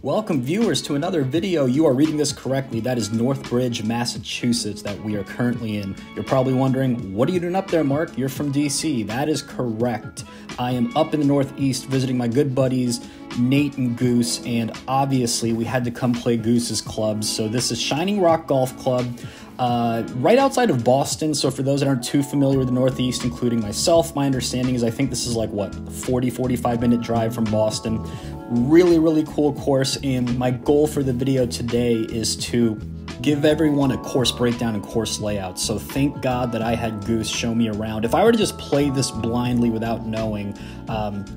Welcome viewers to another video. You are reading this correctly. That is Northbridge, Massachusetts that we are currently in. You're probably wondering, what are you doing up there, Mark? You're from DC. That is correct. I am up in the Northeast visiting my good buddies, Nate and Goose, and obviously we had to come play Goose's clubs. So this is Shining Rock Golf Club, right outside of Boston. So for those that aren't too familiar with the Northeast, including myself, my understanding is I think this is like, what, 40-45 minute drive from Boston. Really cool course, and my goal for the video today is to give everyone a course breakdown and course layout. So thank God that I had Goose show me around. If I were to just play this blindly without knowing,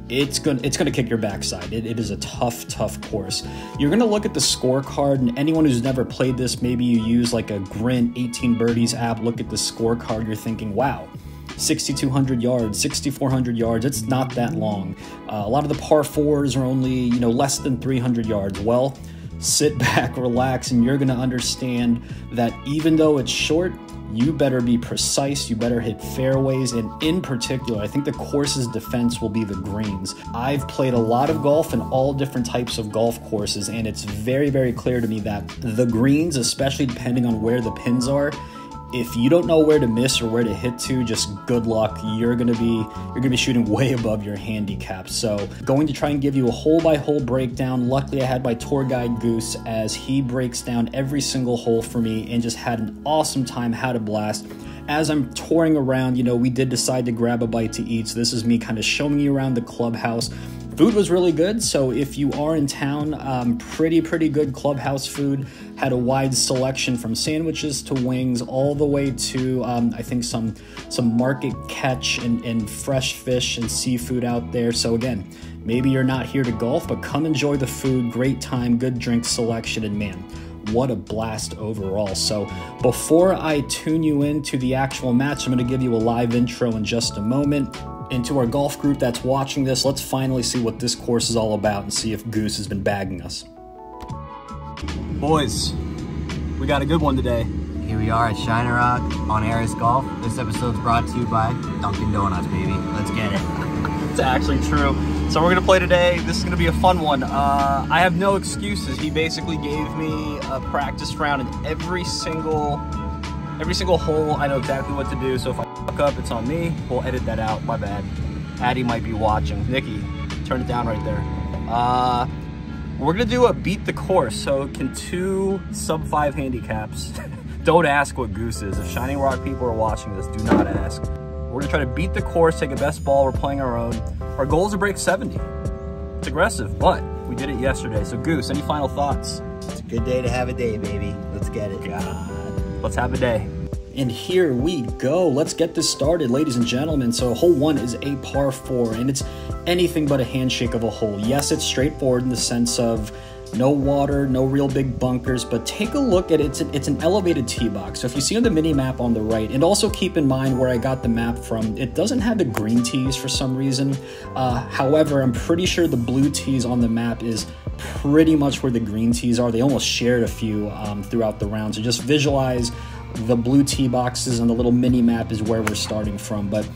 it's gonna kick your backside. It is a tough course. You're gonna look at the scorecard, and anyone who's never played this, maybe you use like a Grint 18 Birdies app, look at the scorecard, you're thinking, wow, 6,200 yards, 6,400 yards, it's not that long. A lot of the par fours are only, less than 300 yards. Well, sit back, relax, and you're gonna understand that even though it's short, you better be precise, you better hit fairways, and in particular, I think the course's defense will be the greens. I've played a lot of golf in all different types of golf courses, and it's very clear to me that the greens, especially depending on where the pins are, if you don't know where to miss or where to hit to, just good luck. You're gonna be shooting way above your handicap. So going to try and give you a hole-by-hole breakdown. Luckily, I had my tour guide Goose as he breaks down every single hole for me and just had an awesome time, had a blast. As I'm touring around, we did decide to grab a bite to eat. So this is me kind of showing you around the clubhouse. Food was really good, so if you are in town, pretty good clubhouse food. Had a wide selection from sandwiches to wings, all the way to I think some market catch and fresh fish and seafood out there. So again, maybe you're not here to golf, but come enjoy the food. Great time, good drink selection, and man, what a blast overall. So before I tune you into the actual match, I'm going to give you a live intro in just a moment. And to our golf group that's watching this, let's finally see what this course is all about and see if Goose has been bagging us. Boys, we got a good one today. Here we are at Shining Rock on Aris Golf. This episode's brought to you by Dunkin' Donuts, baby. Let's get it. It's actually true. So we're gonna play today. This is gonna be a fun one. I have no excuses. He basically gave me a practice round in every single hole. I know exactly what to do, so if I fuck up, it's on me. We'll edit that out, my bad. Addie might be watching. Nikki, turn it down right there. We're gonna do a beat the course, so can two sub-5 handicaps. Don't ask what Goose is. If Shining Rock people are watching this, do not ask. We're gonna try to beat the course, take a best ball, we're playing our own. Our goal is to break 70. It's aggressive, but we did it yesterday. So Goose, any final thoughts? It's a good day to have a day, baby. Let's get it. God, let's have a day. And here we go. Let's get this started, ladies and gentlemen. So hole 1 is a par 4, and it's anything but a handshake of a hole. Yes, it's straightforward in the sense of no water, no real big bunkers, but take a look at it. It's an elevated tee box. So if you see on the mini map on the right, and also keep in mind where I got the map from, it doesn't have the green tees for some reason. However, I'm pretty sure the blue tees on the map is pretty much where the green tees are. They almost shared a few throughout the round. So just visualize the blue tee boxes and the little mini map is where we're starting from. But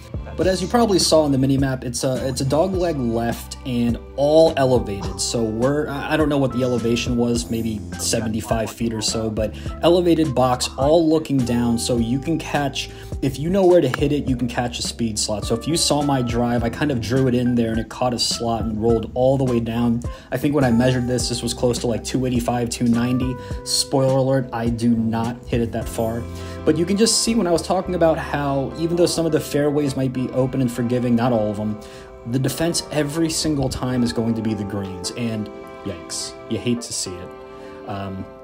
as you probably saw in the mini map, it's a dog leg left and all elevated. So I don't know what the elevation was, maybe 75 feet or so, but elevated box, all looking down. So you can catch, if you know where to hit it, you can catch a speed slot. So if you saw my drive, I kind of drew it in there and it caught a slot and rolled all the way down. I think when I measured this was close to like 285, 290. Spoiler alert, I do not hit it that far. But you can just see when I was talking about how even though some of the fairways might be open and forgiving, not all of them, the defense every single time is going to be the greens. And yikes, you hate to see it.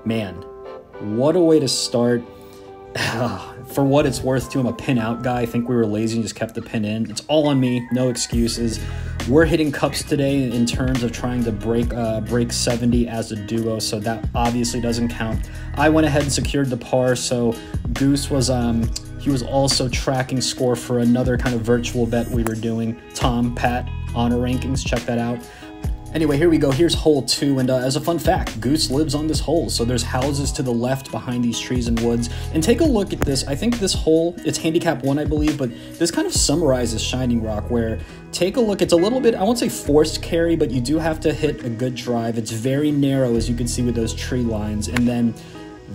Man, what a way to start. For what it's worth, too, I'm a pin out guy. I think we were lazy and just kept the pin in. It's all on me, no excuses. We're hitting cups today in terms of trying to break 70 as a duo, so that obviously doesn't count. I went ahead and secured the par, so Goose was he was also tracking score for another kind of virtual bet we were doing. Pat, honor rankings, check that out. Anyway, here we go. Here's hole 2, and as a fun fact, Goose lives on this hole. So there's houses to the left behind these trees and woods. And take a look at this. I think this hole, it's handicap 1, I believe, but this kind of summarizes Shining Rock, where take a look. It's a little bit, I won't say forced carry, but you do have to hit a good drive. It's very narrow, as you can see with those tree lines. And then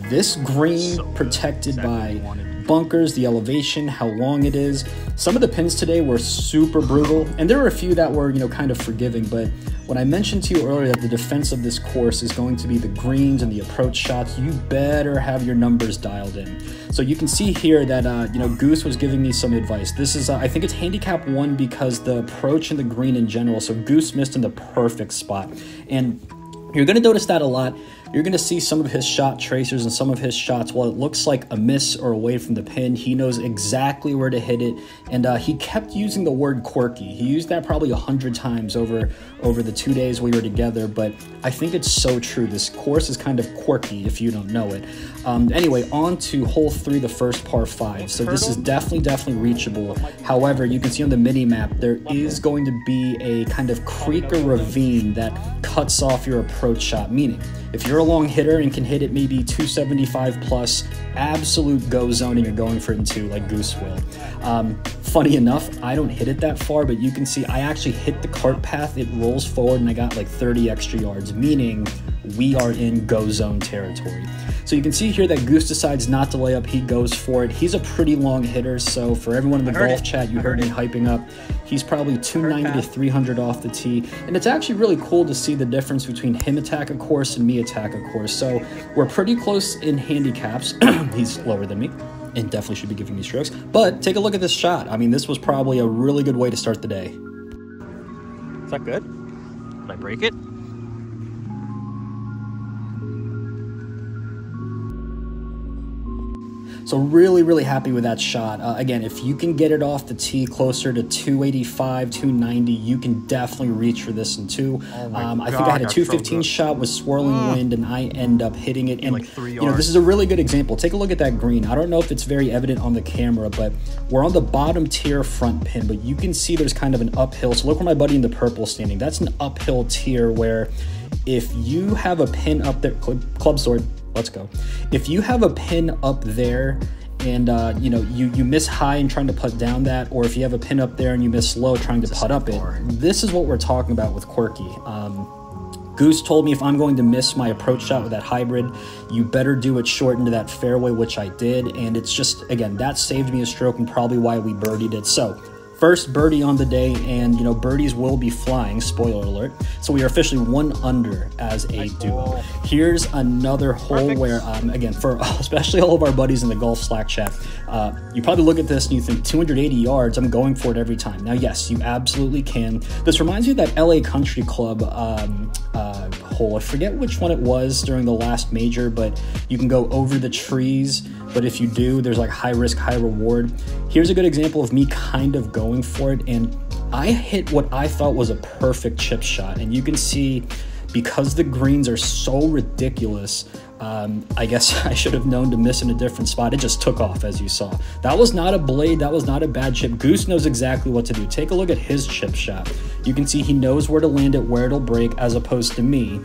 this green protected by bunkers, the elevation, how long it is. Some of the pins today were super brutal, and there were a few that were, you know, kind of forgiving, but when I mentioned to you earlier that the defense of this course is going to be the greens and the approach shots, you better have your numbers dialed in. So you can see here that, you know, Goose was giving me some advice. This is, I think it's handicap 1 because the approach and the green in general, so Goose missed in the perfect spot. And you're going to notice that a lot. You're going to see some of his shot tracers and some of his shots, while it looks like a miss or away from the pin, he knows exactly where to hit it. And he kept using the word quirky. He used that probably 100 times over the 2 days we were together, but I think it's so true. This course is kind of quirky if you don't know it. Anyway, on to hole 3, the first par 5. So this is definitely reachable. However, you can see on the mini map, there is going to be a kind of creek or ravine that cuts off your approach shot, meaning if you're a long hitter and can hit it maybe 275 plus, absolute go zone, and you're going for it in 2 like Goose will. Funny enough, I don't hit it that far, but you can see I actually hit the cart path, it rolls forward, and I got like 30 extra yards, meaning we are in go zone territory. So you can see here that Goose decides not to lay up, he goes for it. He's a pretty long hitter, so for everyone in the golf chat, you heard me hyping up. He's probably 290 to 300 off the tee, and it's actually really cool to see the difference between him attack a course and me attack a course. So we're pretty close in handicaps. He's lower than me and definitely should be giving me strokes, but take a look at this shot. I mean, this was probably a really good way to start the day. Is that good? Did I break it? So really happy with that shot. Again, if you can get it off the tee closer to 285, 290, you can definitely reach for this in 2. I think I had a 215 shot with swirling wind, and I end up hitting it. And, like 3 you know, this is a really good example. Take a look at that green. I don't know if it's very evident on the camera, but we're on the bottom tier front pin, but you can see there's kind of an uphill. So look where my buddy in the purple is standing. That's an uphill tier where if you have a pin up there, club sword, let's go. If you have a pin up there and you know, you miss high and trying to putt down that, or if you have a pin up there and you miss low trying to putt up it, this is what we're talking about with quirky. Goose told me if I'm going to miss my approach shot with that hybrid, you better do it short into that fairway, which I did, and it's just, again, that saved me a stroke and probably why we birdied it. So first birdie on the day, and you know, birdies will be flying, spoiler alert. So we are officially 1 under as a duo. Here's another hole where, again, for especially all of our buddies in the golf Slack chat, you probably look at this and you think 280 yards, I'm going for it every time. Now, yes, you absolutely can. This reminds me of that LA Country Club hole. I forget which one it was during the last major, but you can go over the trees. But if you do, there's like high risk, high reward. Here's a good example of me kind of going for it, and I hit what I thought was a perfect chip shot. And you can see, because the greens are so ridiculous, I guess I should have known to miss in a different spot. It just took off, as you saw. That was not a blade, that was not a bad chip. Goose knows exactly what to do. Take a look at his chip shot. You can see he knows where to land it, where it'll break, as opposed to me.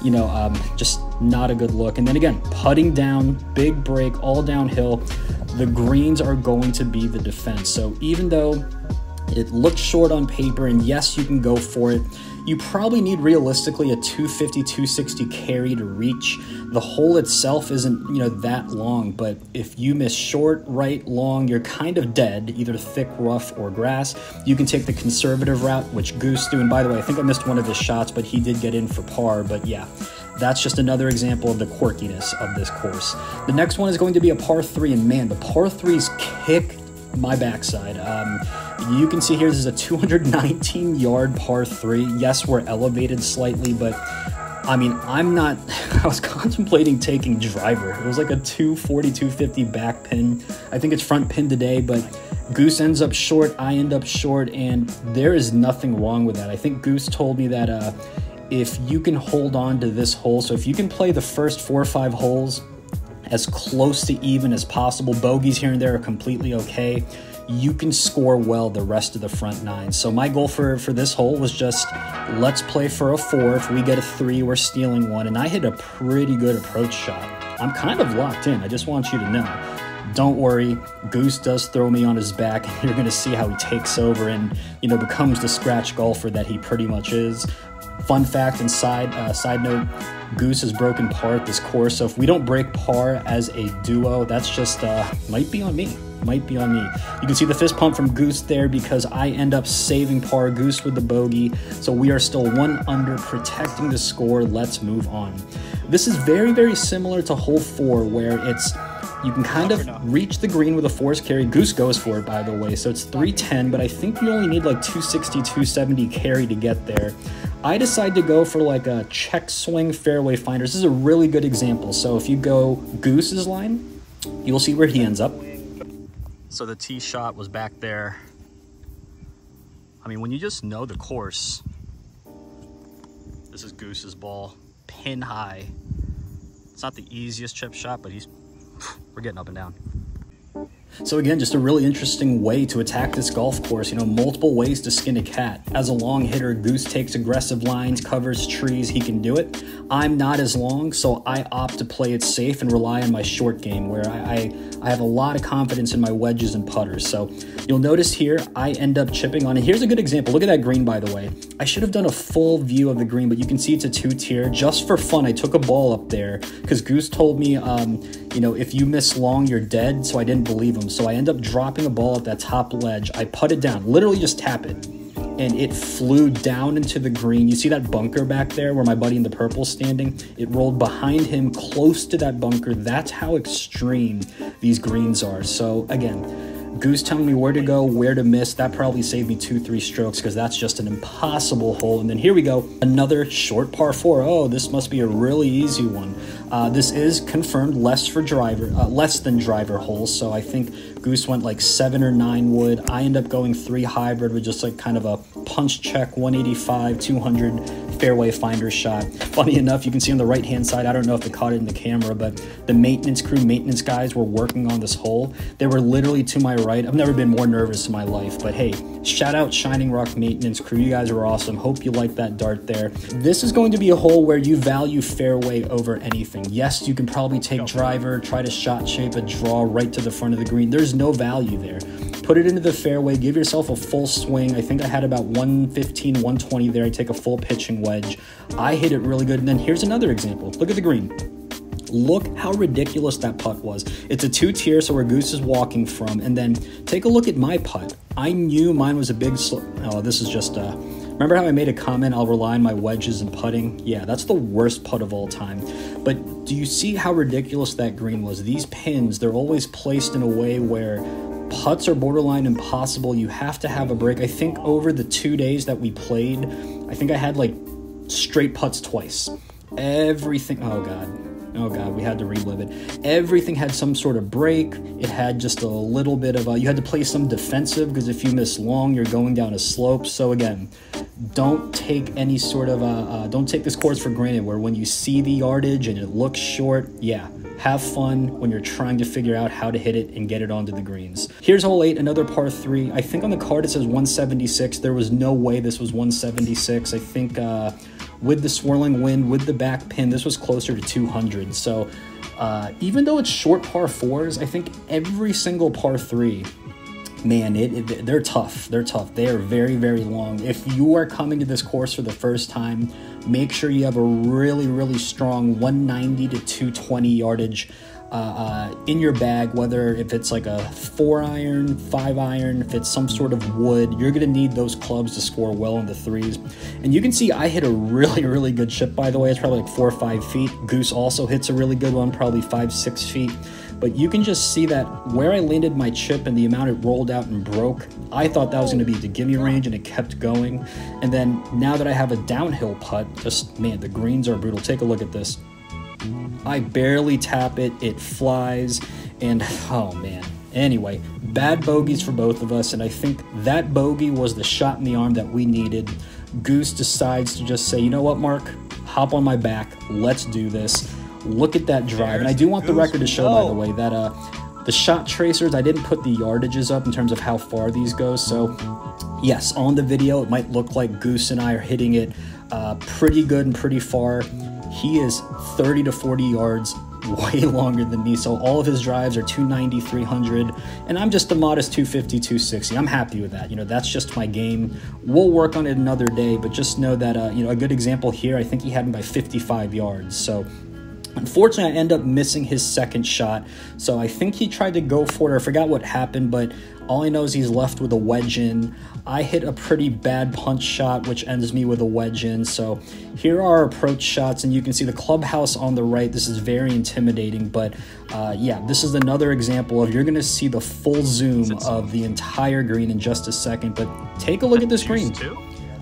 You know, just not a good look. And then again, putting down, big break, all downhill. The greens are going to be the defense. So even though it looked short on paper, and yes, you can go for it, you probably need realistically a 250, 260 carry to reach. The hole itself isn't, you know, that long, but if you miss short, right, long, you're kind of dead, either thick, rough, or grass. You can take the conservative route, which Goose do, and by the way, I think I missed one of his shots, but he did get in for par, but yeah. That's just another example of the quirkiness of this course. The next one is going to be a par 3, and man, the par 3s kick my backside. You can see here this is a 219-yard par 3. Yes, we're elevated slightly, but I mean, I was contemplating taking driver. It was like a 240, 250 back pin. I think it's front pin today, but Goose ends up short, I end up short, and there is nothing wrong with that. I think Goose told me that if you can hold on to this hole, so if you can play the first 4 or 5 holes as close to even as possible, bogeys here and there are completely okay. you can score well the rest of the front nine. So my goal for this hole was just, let's play for a 4. If we get a 3, we're stealing 1. And I hit a pretty good approach shot. I'm kind of locked in. I just want you to know. Don't worry, Goose does throw me on his back. You're going to see how he takes over and, you know, becomes the scratch golfer that he pretty much is. Fun fact and side note, Goose has broken par at this course, so if we don't break par as a duo, that's just, might be on me. Might be on me. You can see the fist pump from Goose there because I end up saving par, Goose with the bogey. So we are still 1 under, protecting the score. Let's move on. This is very, very similar to hole 4 where it's, you can kind of reach the green with a forced carry. Goose goes for it, by the way, so it's 310, but I think you only need like 260, 270 carry to get there. I decided to go for like a check swing fairway finder. This is a really good example. So if you go Goose's line, you'll see where he ends up. So the tee shot was back there. I mean, when you just know the course, this is Goose's ball, pin high. It's not the easiest chip shot, but we're getting up and down. So again, just a really interesting way to attack this golf course. You know, multiple ways to skin a cat. As a long hitter, Goose takes aggressive lines, covers trees, he can do it. I'm not as long, so I opt to play it safe and rely on my short game, where I have a lot of confidence in my wedges and putters. So you'll notice here, I end up chipping on it. Here's a good example. Look at that green, by the way. I should have done a full view of the green, but you can see it's a 2-tier. Just for fun, I took a ball up there because Goose told me, you know, if you miss long, you're dead, so I didn't believe him. So I end up dropping a ball at that top ledge. I put it down, literally just tap it, and it flew down into the green. You see that bunker back there where my buddy in the purple is standing? It rolled behind him close to that bunker. That's how extreme these greens are. So again, Goose telling me where to go, where to miss, that probably saved me 2-3 strokes because that's just an impossible hole. And then here we go, another short par 4. Oh, this must be a really easy one. This is confirmed less than driver holes, so I think Goose went like 7 or 9 wood. I end up going 3 hybrid with just like kind of a punch check, 185, 200 fairway finder shot. Funny enough, you can see on the right hand side, I don't know if they caught it in the camera, but the maintenance guys were working on this hole. They were literally to my right. I've never been more nervous in my life, but hey, shout out Shining Rock maintenance crew. You guys are awesome. Hope you like that dart there. This is going to be a hole where you value fairway over anything. Yes, you can probably take driver, try to shot shape a draw right to the front of the green. There's no value there. Put it into the fairway, give yourself a full swing. I think I had about 115, 120 there. I take a full pitching wedge. I hit it really good. And then here's another example. Look at the green. Look how ridiculous that putt was. It's a 2-tier, so where Goose is walking from. And then take a look at my putt. I knew mine was a big oh, this is just remember how I made a comment, I'll rely on my wedges and putting? Yeah, that's the worst putt of all time. But do you see how ridiculous that green was? These pins, they're always placed in a way where putts are borderline impossible. You have to have a break. I think over the 2 days that we played, I think I had like straight putts twice. Everything, oh God, we had to relive it. Everything had some sort of break. It had just a little bit of you had to play some defensive because if you miss long, you're going down a slope. So again, don't take any sort of don't take this course for granted where when you see the yardage and it looks short, yeah, have fun when you're trying to figure out how to hit it and get it onto the greens. Here's hole 8, another par 3. I think on the card it says 176. There was no way this was 176. I think with the swirling wind, with the back pin, this was closer to 200. So even though it's short par 4s, I think every single par 3, man, they're tough. They're tough. They are very, very long. If you are coming to this course for the first time, make sure you have a really, really strong 190 to 220 yardage in your bag, whether if it's like a 4-iron, 5-iron, if it's some sort of wood, you're going to need those clubs to score well in the 3s. And you can see I hit a really, really good chip, by the way. It's probably like 4 or 5 feet. Goose also hits a really good one, probably 5-6 feet. But you can just see that where I landed my chip and the amount it rolled out and broke, I thought that was going to be the gimme range, and it kept going. And then now that I have a downhill putt, just, man, the greens are brutal. Take a look at this. I barely tap it, it flies, and oh man. Anyway, bad bogeys for both of us, and I think that bogey was the shot in the arm that we needed. Goose decides to just say, you know what, Mark? Hop on my back, let's do this. Look at that drive. And I do want the record to show, by the way, that The shot tracers, I didn't put the yardages up in terms of how far these go, so yes, on the video it might look like Goose and I are hitting it pretty good and pretty far. He is 30 to 40 yards way longer than me, so all of his drives are 290, 300, and I'm just a modest 250, 260. I'm happy with that. You know, that's just my game. We'll work on it another day, but just know that, you know, a good example here, I think he had him by 55 yards, so unfortunately, I end up missing his second shot, so I think he tried to go for it. I forgot what happened, but all I know is he's left with a wedge in. I hit a pretty bad punch shot, which ends me with a wedge in. So here are our approach shots, and you can see the clubhouse on the right. This is very intimidating, but yeah, this is another example of, you're going to see the full zoom of the entire green in just a second, but take a look at this green.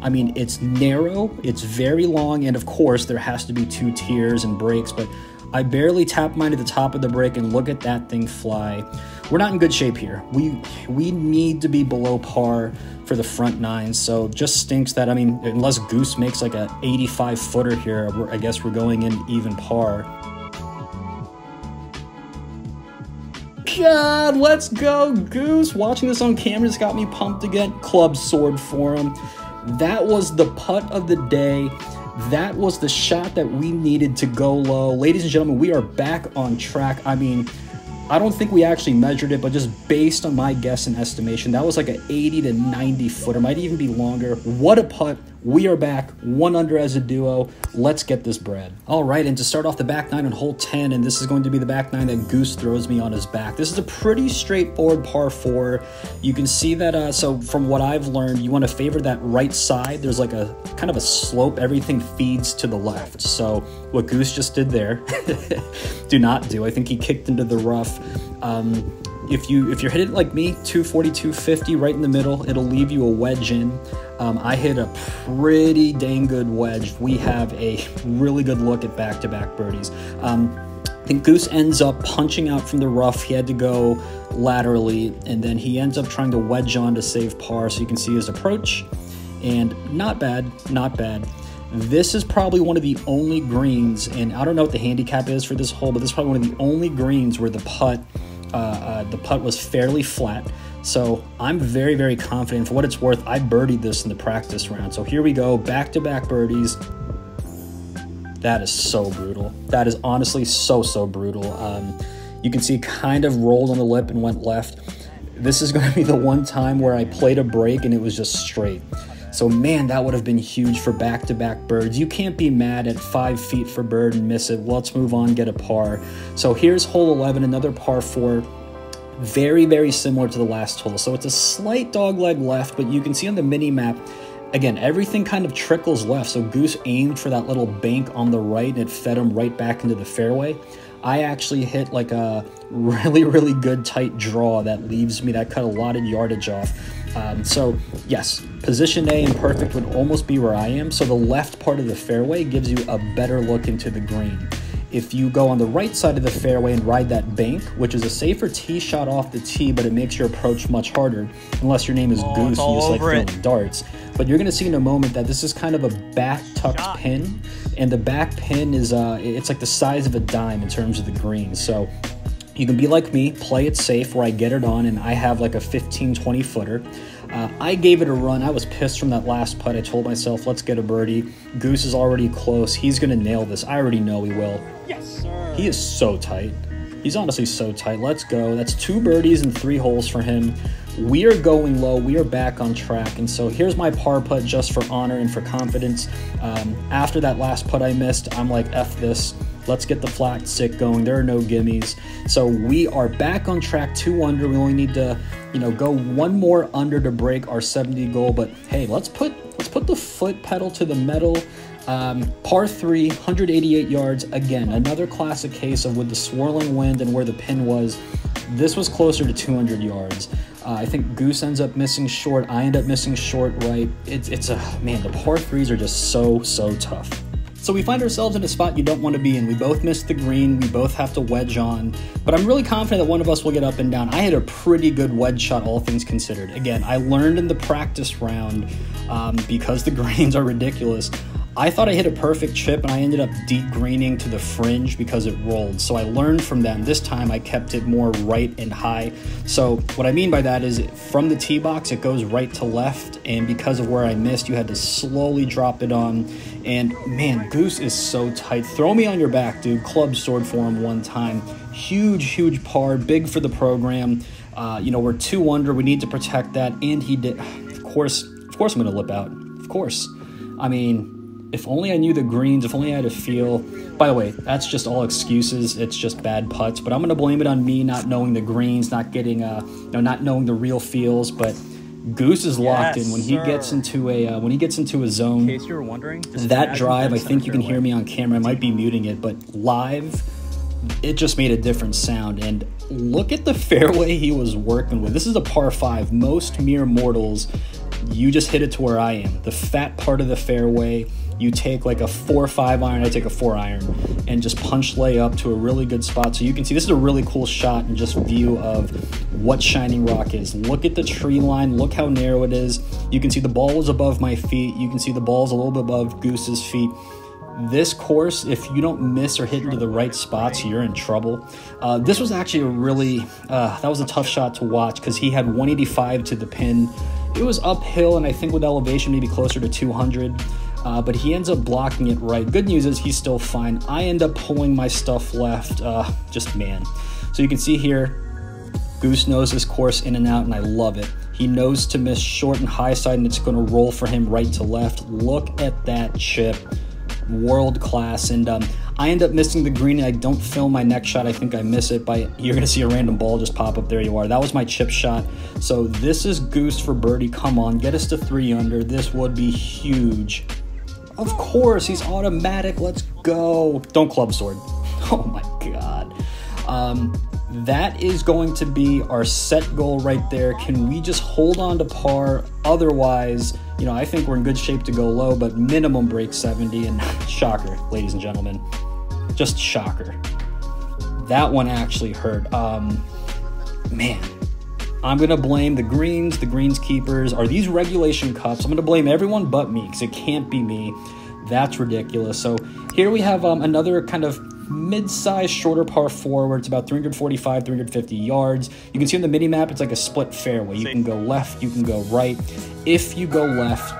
I mean, it's narrow, it's very long, and of course there has to be 2 tiers and breaks, but I barely tap mine at the top of the break, and look at that thing fly. We're not in good shape here. We need to be below par for the front 9, so just stinks that, I mean, unless Goose makes like a 85 footer here, I guess we're going in even par. God, let's go, Goose. Watching this on camera just got me pumped again. Club sword for him. That was the putt of the day. That was the shot that we needed to go low. Ladies and gentlemen, we are back on track. I mean, I don't think we actually measured it, but just based on my guess and estimation, that was like an 80 to 90 footer, might even be longer. What a putt. We are back, 1 under as a duo. Let's get this bread. All right, and to start off the back 9 on hole 10, and this is going to be the back 9 that Goose throws me on his back. This is a pretty straightforward par 4. You can see that, so from what I've learned, you want to favor that right side. There's like a kind of a slope. Everything feeds to the left. So what Goose just did there, do not do. I think he kicked into the rough. If you're hitting it like me, 240, 250, right in the middle, it'll leave you a wedge in. I hit a pretty dang good wedge. We have a really good look at back-to-back birdies. I think Goose ends up punching out from the rough. He had to go laterally, and then he ends up trying to wedge on to save par, so you can see his approach. And not bad, not bad. This is probably one of the only greens, and I don't know what the handicap is for this hole, but this is probably one of the only greens where the putt was fairly flat. So I'm very, very confident. For what it's worth, I birdied this in the practice round. So here we go, back-to-back birdies. That is so brutal. That is honestly so brutal. You can see kind of rolled on the lip and went left. This is going to be the one time where I played a break and it was just straight. So man, that would have been huge for back-to-back birds. You can't be mad at 5 feet for bird and miss it. Well, let's move on, get a par. So here's hole 11, another par 4. Very, very similar to the last hole. So it's a slight dogleg left, but you can see on the mini map, again, everything kind of trickles left. So Goose aimed for that little bank on the right, and it fed him right back into the fairway. I actually hit like a really, really good tight draw that cut a lot of yardage off. So yes, position A and perfect would almost be where I am. So the left part of the fairway gives you a better look into the green. If you go on the right side of the fairway and ride that bank, which is a safer tee shot off the tee, but it makes your approach much harder, unless your name is Goose, you just like throwing darts. But you're going to see in a moment that this is kind of a back tucked pin, and the back pin is it's like the size of a dime in terms of the green. So you can be like me, play it safe where I get it on, and I have like a 15-20 footer. I gave it a run. I was pissed from that last putt. I told myself, let's get a birdie. Goose is already close. He's going to nail this. I already know he will. Yes, sir. He is so tight. He's honestly so tight. Let's go. That's 2 birdies and 3 holes for him. We are going low. We are back on track. And so here's my par putt just for honor and for confidence. After that last putt I missed, I'm like, F this. Let's get the flat stick going. There are no gimmies. So we are back on track, 2 under. We only need to, go 1 more under to break our 70 goal. But hey, let's put the foot pedal to the metal. Par 3, 188 yards. Again, another classic case of with the swirling wind and where the pin was. This was closer to 200 yards. I think Goose ends up missing short. I end up missing short right. Man, the par 3s are just so tough. So we find ourselves in a spot you don't want to be in. We both missed the green. We both have to wedge on. But I'm really confident that one of us will get up and down. I had a pretty good wedge shot, all things considered. Again, I learned in the practice round, because the greens are ridiculous, I thought I hit a perfect chip, and I ended up deep greening to the fringe because it rolled. So I learned from that, and this time I kept it more right and high. So what I mean by that is from the tee box, it goes right to left, and because of where I missed, you had to slowly drop it on. And man, Goose is so tight. Throw me on your back, dude. Club sword for him one time. Huge par, big for the program. We're 2 under. We need to protect that, and he did. Of course, I'm going to lip out. Of course. I mean, if only I knew the greens, if only I had a feel. By the way, that's just all excuses. It's just bad putts. But I'm going to blame it on me not knowing the greens, not getting, not knowing the real feels. But Goose is locked in when he gets into a zone. In case you were wondering, that drive, I think you can hear me on camera. I might be muting it, but live, it just made a different sound. And look at the fairway he was working with. This is a par 5. Most mere mortals, you just hit it to where I am. The fat part of the fairway, you take like a 4 or 5 iron, I take a 4 iron, and just punch lay up to a really good spot. So you can see this is a really cool shot and just view of what Shining Rock is. Look at the tree line, look how narrow it is. You can see the ball was above my feet. You can see the ball's a little bit above Goose's feet. This course, if you don't miss or hit into the right spots, you're in trouble. This was actually a really, that was a tough shot to watch because he had 185 to the pin. It was uphill, and I think with elevation, maybe closer to 200. But he ends up blocking it right. Good news is he's still fine. I end up pulling my stuff left. Just man. So you can see here, Goose knows this course in and out, and I love it. He knows to miss short and high side, and it's going to roll for him right to left. Look at that chip. World class. And I end up missing the green, and I don't film my next shot. I think I miss it by, you're gonna see a random ball just pop up. There you are. That was my chip shot. So this is Goose for birdie. Come on, get us to 3 under. This would be huge. Of course, he's automatic. Let's go. Don't club sword. Oh my god. That is going to be our set goal right there. Can we just hold on to par? Otherwise, I think we're in good shape to go low, but minimum break 70. And shocker, ladies and gentlemen, just shocker. That one actually hurt. Man, I'm going to blame the greens keepers. Are these regulation cups? I'm going to blame everyone but me because it can't be me. That's ridiculous. So here we have another kind of mid-sized shorter par 4 where it's about 345, 350 yards. You can see on the mini map, it's like a split fairway. You can go left, you can go right. If you go left,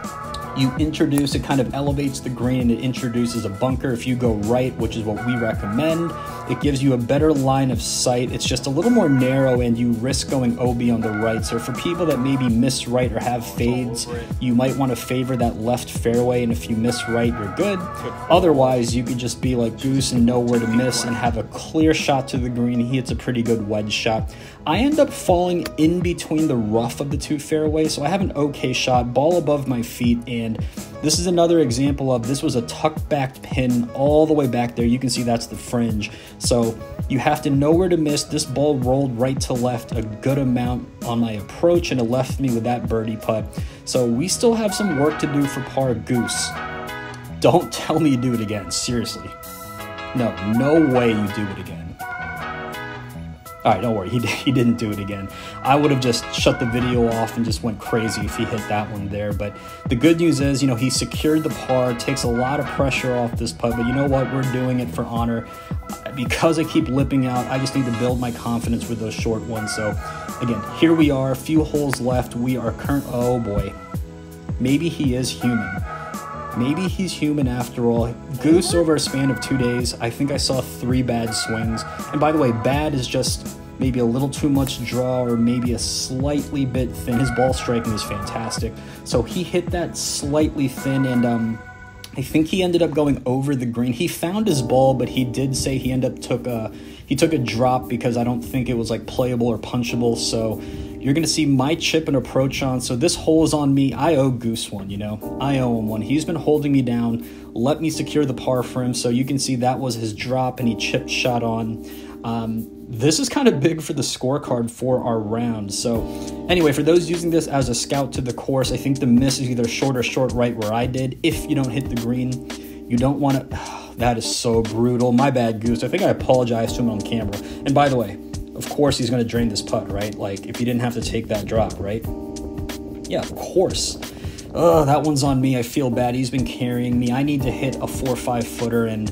you introduce, it kind of elevates the green and it introduces a bunker. If you go right, which is what we recommend, it gives you a better line of sight. It's just a little more narrow and you risk going OB on the right. So for people that maybe miss right or have fades, you might want to favor that left fairway, and if you miss right, you're good. Otherwise, you could just be like Goose and know where to miss and have a clear shot to the green. He hits a pretty good wedge shot. I end up falling in between the rough of the 2 fairways, so I have an okay shot, ball above my feet, and this is another example of, this was a tucked back pin all the way back there. You can see that's the fringe. So you have to know where to miss. This ball rolled right to left a good amount on my approach, and it left me with that birdie putt. So we still have some work to do for par. Goose, don't tell me you do it again. Seriously. No way you do it again. All right, don't worry, he didn't do it again. I would have just shut the video off and just went crazy if he hit that one there. But the good news is, he secured the par, takes a lot of pressure off this putt. But you know what? We're doing it for honor. Because I keep lipping out, I just need to build my confidence with those short ones. So again, here we are, a few holes left. We are oh boy, maybe he is human. Maybe he's human after all. Goose, over a span of 2 days, I think I saw 3 bad swings. And by the way, bad is just maybe a little too much draw or maybe a slightly bit thin. His ball striking is fantastic. So he hit that slightly thin, and I think he ended up going over the green. He found his ball, but he did say he took a drop because I don't think it was like playable or punchable. So you're going to see my chip and approach on. So this hole is on me. I owe Goose one, I owe him one. He's been holding me down. Let me secure the par for him. So you can see that was his drop, and he chipped shot on. This is kind of big for the scorecard for our round. So anyway, for those using this as a scout to the course, I think the miss is either short or short right where I did. If you don't hit the green, you don't want to... That is so brutal. My bad, Goose. I think I apologized to him on camera. And by the way, of course he's going to drain this putt, right? Like, if he didn't have to take that drop, right? Yeah, of course. Oh, that one's on me. I feel bad. He's been carrying me. I need to hit a 4 or 5 footer, and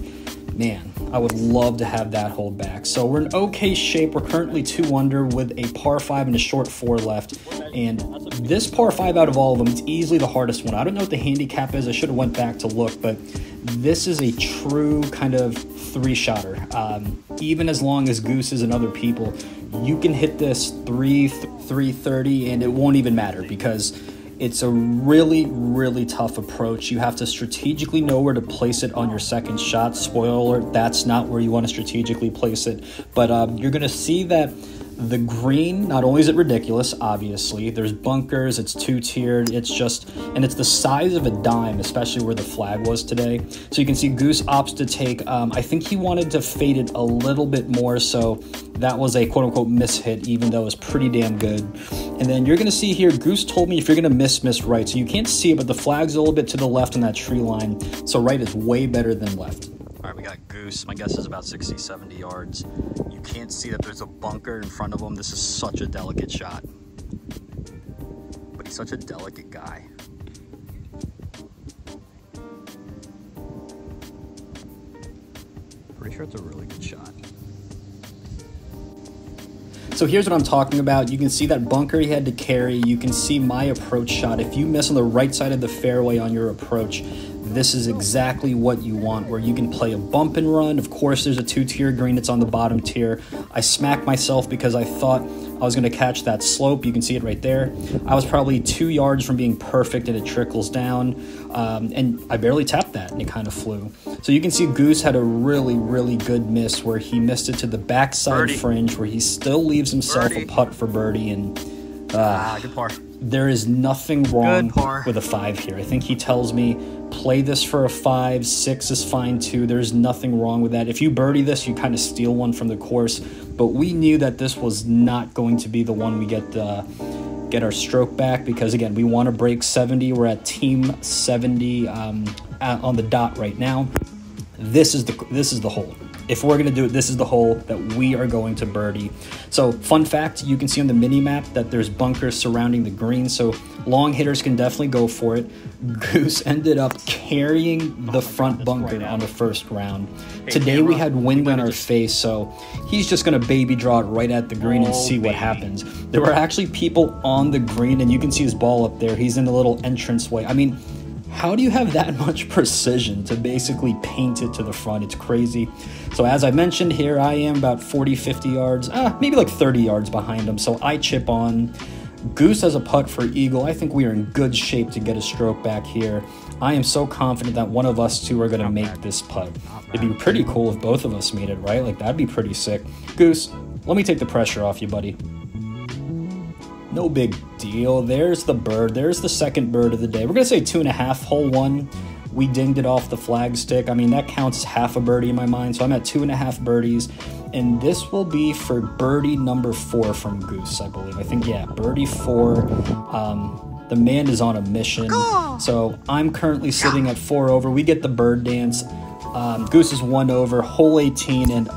man, I would love to have that hold back. So we're in okay shape. We're currently 2 under with a par 5 and a short 4 left. And this par 5 out of all of them, it's easily the hardest one. I don't know what the handicap is. I should have went back to look, but this is a true kind of 3-shotter. Even as long as Gooses and other people, you can hit this 330 and it won't even matter because it's a really, really tough approach. You have to strategically know where to place it on your second shot. Spoiler alert, that's not where you want to strategically place it. But you're going to see that the green, not only is it ridiculous, obviously, there's bunkers, it's 2-tiered, it's just, and it's the size of a dime, especially where the flag was today. So you can see Goose opts to take, I think he wanted to fade it a little bit more, so that was a quote-unquote miss-hit, even though it was pretty damn good. And then you're going to see here, Goose told me if you're going to miss right. So you can't see it, but the flag's a little bit to the left on that tree line, so right is way better than left. All right, we got Goose. My guess is about 60, 70 yards. You can't see that there's a bunker in front of him. This is such a delicate shot. But he's such a delicate guy. Pretty sure it's a really good shot. So here's what I'm talking about. You can see that bunker he had to carry. You can see my approach shot. If you miss on the right side of the fairway on your approach, this is exactly what you want, where you can play a bump and run. Of course, there's a 2-tier green. It's on the bottom tier. I smacked myself because I thought I was going to catch that slope. You can see it right there. I was probably 2 yards from being perfect, and it trickles down. And I barely tapped that, and it kind of flew. So you can see Goose had a really, really good miss where he missed it to the backside fringe, where he still leaves himself a putt for birdie. And good par. There is nothing wrong with a 5 here. I think he tells me, play this for a 5, 6 is fine too. There's nothing wrong with that. If you birdie this, you kind of steal one from the course. But we knew that this was not going to be the one we get our stroke back, because again, we want to break 70. We're at team 70 on the dot right now. This is the hole. If we're going to do it, this is the hole that we are going to birdie. So fun fact, you can see on the mini map that there's bunkers surrounding the green, so long hitters can definitely go for it. Goose ended up carrying the front bunker on the first round. Today we had wind on our face, so he's just going to baby draw it right at the green and see what happens. There were actually people on the green, and you can see his ball up there. He's in the little entranceway. I mean, how do you have that much precision to basically paint it to the front? It's crazy. So as I mentioned, here I am about 40, 50 yards, maybe like 30 yards behind him. So I chip on. Goose has a putt for eagle. I think we are in good shape to get a stroke back here. I am so confident that one of us two are going to make this putt. It'd be pretty cool if both of us made it, right? Like, that'd be pretty sick. Goose, let me take the pressure off you, buddy. No big deal. There's the bird. There's the second bird of the day. We're going to say 2.5. Hole 1, we dinged it off the flag stick. I mean, that counts as half a birdie in my mind. So I'm at 2.5 birdies. And this will be for birdie number 4 from Goose, I believe. I think, yeah, birdie 4. The man is on a mission. So I'm currently sitting at 4 over. We get the bird dance. Goose is 1 over. Hole 18. And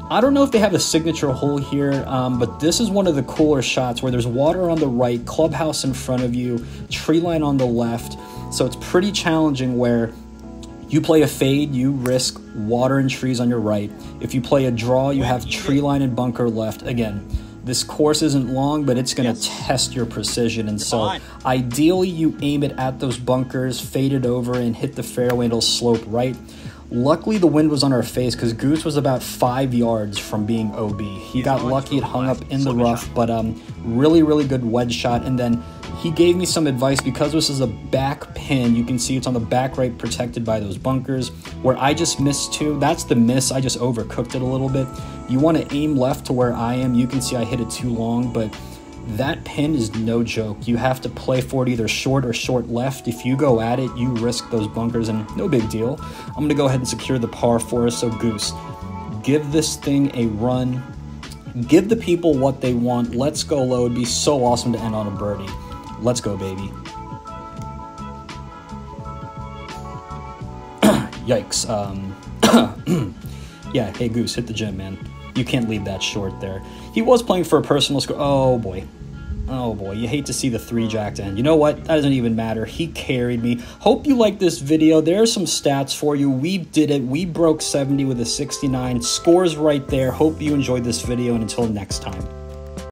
I don't know if they have a signature hole here, but this is one of the cooler shots where there's water on the right, clubhouse in front of you, tree line on the left. So it's pretty challenging where you play a fade, you risk water and trees on your right. If you play a draw, you have tree line and bunker left. Again, this course isn't long, but it's going to test your precision. And so ideally you aim it at those bunkers, fade it over, and hit the fairway, and it'll slope right. Luckily, the wind was on our face because Goose was about 5 yards from being OB. He got lucky, it hung up in the rough, but really, really good wedge shot. And then he gave me some advice because this is a back pin. You can see it's on the back right, protected by those bunkers. Where I just missed 2, that's the miss. I just overcooked it a little bit. You want to aim left to where I am. You can see I hit it too long, but that pin is no joke. You have to play for it either short or short left. If you go at it, you risk those bunkers, and no big deal. I'm going to go ahead and secure the par for us. So Goose, give this thing a run. Give the people what they want. Let's go low. It'd be so awesome to end on a birdie. Let's go, baby. Yikes. Yeah, hey, Goose, hit the gym, man. You can't leave that short there. He was playing for a personal score. Oh, boy. Oh boy, you hate to see the 3-jack end. You know what? That doesn't even matter. He carried me. Hope you like this video. There are some stats for you. We did it. We broke 70 with a 69. Scores right there. Hope you enjoyed this video, and until next time.